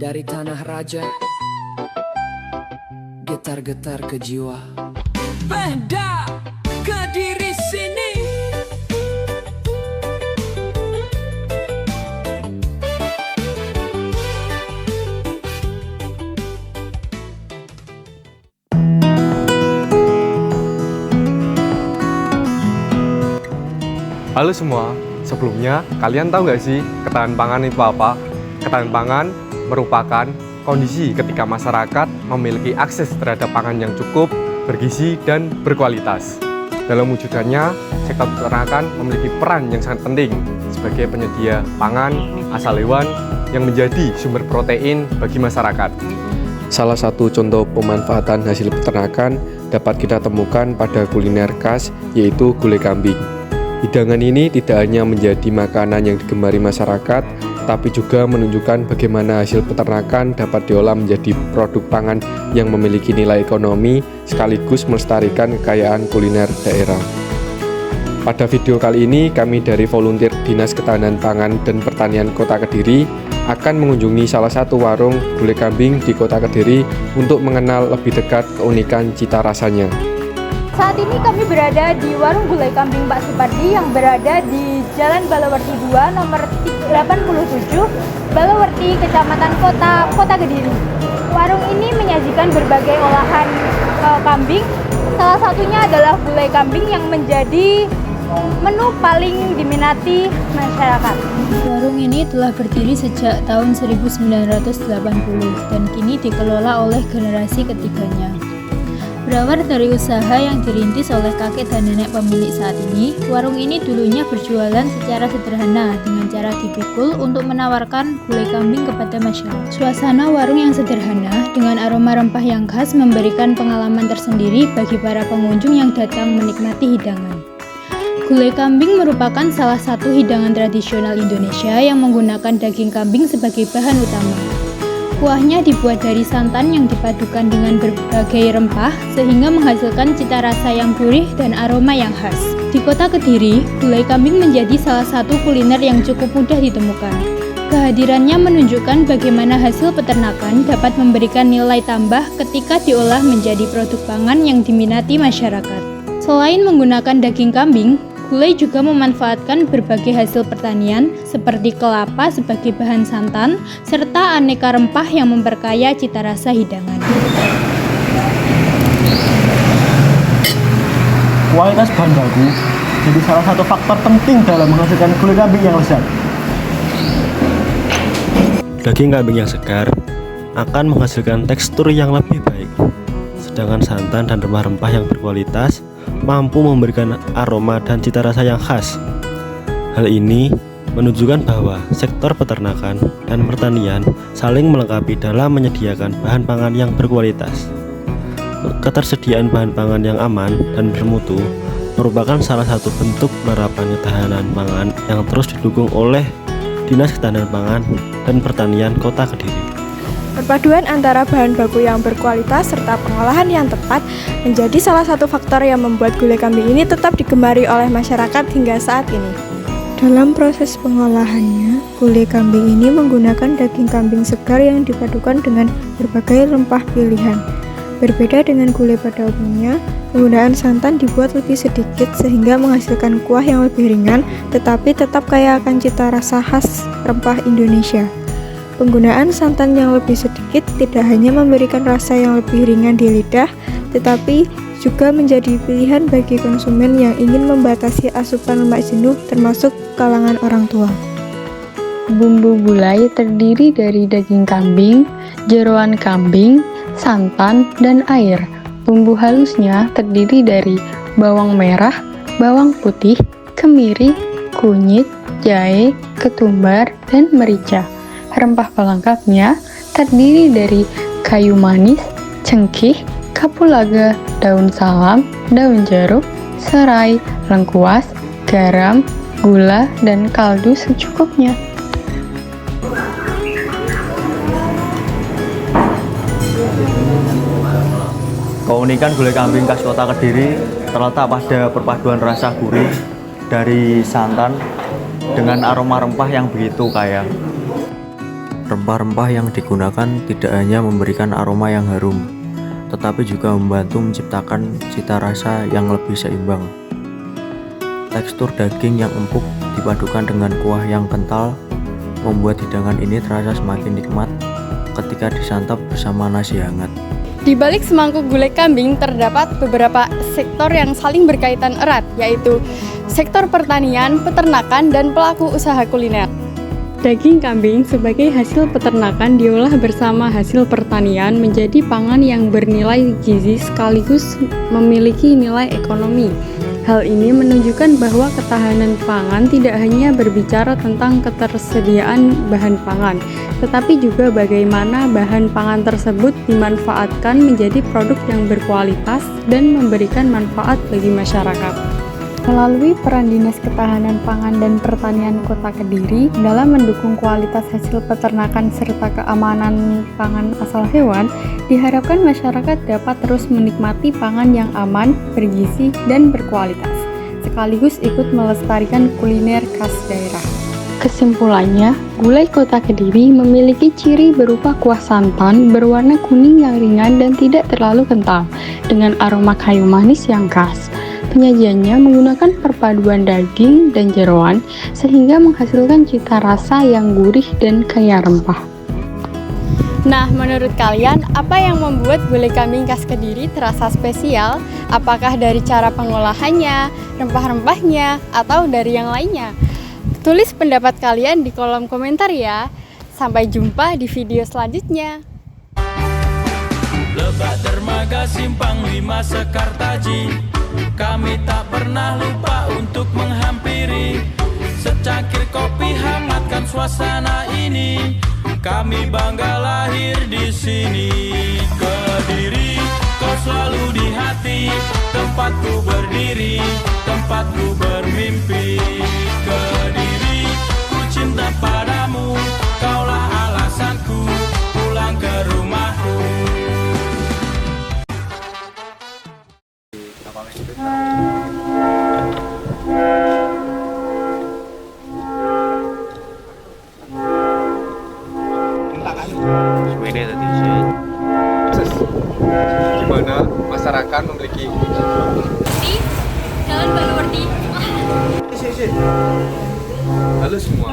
Dari tanah raja, getar-getar ke jiwa. Benda Kediri sini. Halo semua, sebelumnya kalian tahu nggak sih ketahanan pangan itu apa? Ketahanan pangan merupakan kondisi ketika masyarakat memiliki akses terhadap pangan yang cukup, bergizi, dan berkualitas. Dalam wujudkannya, sektor peternakan memiliki peran yang sangat penting sebagai penyedia pangan asal hewan yang menjadi sumber protein bagi masyarakat. Salah satu contoh pemanfaatan hasil peternakan dapat kita temukan pada kuliner khas, yaitu gulai kambing. Hidangan ini tidak hanya menjadi makanan yang digemari masyarakat, tetapi juga menunjukkan bagaimana hasil peternakan dapat diolah menjadi produk pangan yang memiliki nilai ekonomi sekaligus melestarikan kekayaan kuliner daerah. Pada video kali ini, kami dari volunteer Dinas Ketahanan Pangan dan Pertanian Kota Kediri akan mengunjungi salah satu warung gulai kambing di Kota Kediri untuk mengenal lebih dekat keunikan cita rasanya. Saat ini kami berada di warung gulai kambing Pak Supardi yang berada di Jalan Balawerti 2 nomor 87, Balawerti, Kecamatan Kota Kediri. Warung ini menyajikan berbagai olahan kambing. Salah satunya adalah gulai kambing yang menjadi menu paling diminati masyarakat. Warung ini telah berdiri sejak tahun 1980 dan kini dikelola oleh generasi ketiganya. Berawal dari usaha yang dirintis oleh kakek dan nenek pemilik saat ini, warung ini dulunya berjualan secara sederhana dengan cara dipikul untuk menawarkan gulai kambing kepada masyarakat. Suasana warung yang sederhana dengan aroma rempah yang khas memberikan pengalaman tersendiri bagi para pengunjung yang datang menikmati hidangan. Gulai kambing merupakan salah satu hidangan tradisional Indonesia yang menggunakan daging kambing sebagai bahan utama. Kuahnya dibuat dari santan yang dipadukan dengan berbagai rempah sehingga menghasilkan cita rasa yang gurih dan aroma yang khas. Di Kota Kediri, gulai kambing menjadi salah satu kuliner yang cukup mudah ditemukan. Kehadirannya menunjukkan bagaimana hasil peternakan dapat memberikan nilai tambah ketika diolah menjadi produk pangan yang diminati masyarakat. Selain menggunakan daging kambing, gulai juga memanfaatkan berbagai hasil pertanian seperti kelapa sebagai bahan santan, serta aneka rempah yang memperkaya cita rasa hidangan. Kualitas bahan baku jadi salah satu faktor penting dalam menghasilkan gulai kambing yang lezat. Daging kambing yang segar akan menghasilkan tekstur yang lebih baik, sedangkan santan dan rempah-rempah yang berkualitas mampu memberikan aroma dan cita rasa yang khas. Hal ini menunjukkan bahwa sektor peternakan dan pertanian saling melengkapi dalam menyediakan bahan pangan yang berkualitas. Ketersediaan bahan pangan yang aman dan bermutu merupakan salah satu bentuk penerapan ketahanan pangan yang terus didukung oleh Dinas Ketahanan Pangan dan Pertanian Kota Kediri. Perpaduan antara bahan baku yang berkualitas serta pengolahan yang tepat menjadi salah satu faktor yang membuat gulai kambing ini tetap digemari oleh masyarakat hingga saat ini. Dalam proses pengolahannya, gulai kambing ini menggunakan daging kambing segar yang dipadukan dengan berbagai rempah pilihan. Berbeda dengan gulai pada umumnya, penggunaan santan dibuat lebih sedikit sehingga menghasilkan kuah yang lebih ringan tetapi tetap kaya akan cita rasa khas rempah Indonesia. Penggunaan santan yang lebih sedikit tidak hanya memberikan rasa yang lebih ringan di lidah, tetapi juga menjadi pilihan bagi konsumen yang ingin membatasi asupan lemak jenuh termasuk kalangan orang tua. Bumbu gulai terdiri dari daging kambing, jeroan kambing, santan, dan air. Bumbu halusnya terdiri dari bawang merah, bawang putih, kemiri, kunyit, jahe, ketumbar, dan merica. Rempah pelengkapnya terdiri dari kayu manis, cengkih, kapulaga, daun salam, daun jeruk, serai, lengkuas, garam, gula, dan kaldu secukupnya. Keunikan gulai kambing khas Kota Kediri terletak pada perpaduan rasa gurih dari santan dengan aroma rempah yang begitu kaya. Rempah-rempah yang digunakan tidak hanya memberikan aroma yang harum, tetapi juga membantu menciptakan cita rasa yang lebih seimbang. Tekstur daging yang empuk dipadukan dengan kuah yang kental membuat hidangan ini terasa semakin nikmat ketika disantap bersama nasi hangat. Di balik semangkuk gulai kambing terdapat beberapa sektor yang saling berkaitan erat, yaitu sektor pertanian, peternakan, dan pelaku usaha kuliner. Daging kambing sebagai hasil peternakan diolah bersama hasil pertanian menjadi pangan yang bernilai gizi sekaligus memiliki nilai ekonomi. Hal ini menunjukkan bahwa ketahanan pangan tidak hanya berbicara tentang ketersediaan bahan pangan, tetapi juga bagaimana bahan pangan tersebut dimanfaatkan menjadi produk yang berkualitas dan memberikan manfaat bagi masyarakat. Melalui peran Dinas Ketahanan Pangan dan Pertanian Kota Kediri dalam mendukung kualitas hasil peternakan serta keamanan pangan asal hewan, diharapkan masyarakat dapat terus menikmati pangan yang aman, bergizi, dan berkualitas, sekaligus ikut melestarikan kuliner khas daerah. Kesimpulannya, gulai Kota Kediri memiliki ciri berupa kuah santan berwarna kuning yang ringan dan tidak terlalu kental, dengan aroma kayu manis yang khas. Penyajiannya menggunakan perpaduan daging dan jeroan sehingga menghasilkan cita rasa yang gurih dan kaya rempah. Nah, menurut kalian, apa yang membuat gulai kambing khas Kediri terasa spesial? Apakah dari cara pengolahannya, rempah-rempahnya, atau dari yang lainnya? Tulis pendapat kalian di kolom komentar ya. Sampai jumpa di video selanjutnya. Lebak Dermaga Simpang 5 Sekartaji, kami tak pernah lupa untuk menghampiri. Secangkir kopi hangatkan suasana ini. Kami bangga lahir di sini. Kediri, kau selalu di hati. Tempatku berdiri, tempatku bermimpi. Kediri, ku cinta padamu. Kaulah alasanku pulang ke rumahku. Gimana masyarakat memiliki Di Jalan Balawarti. Halo semua.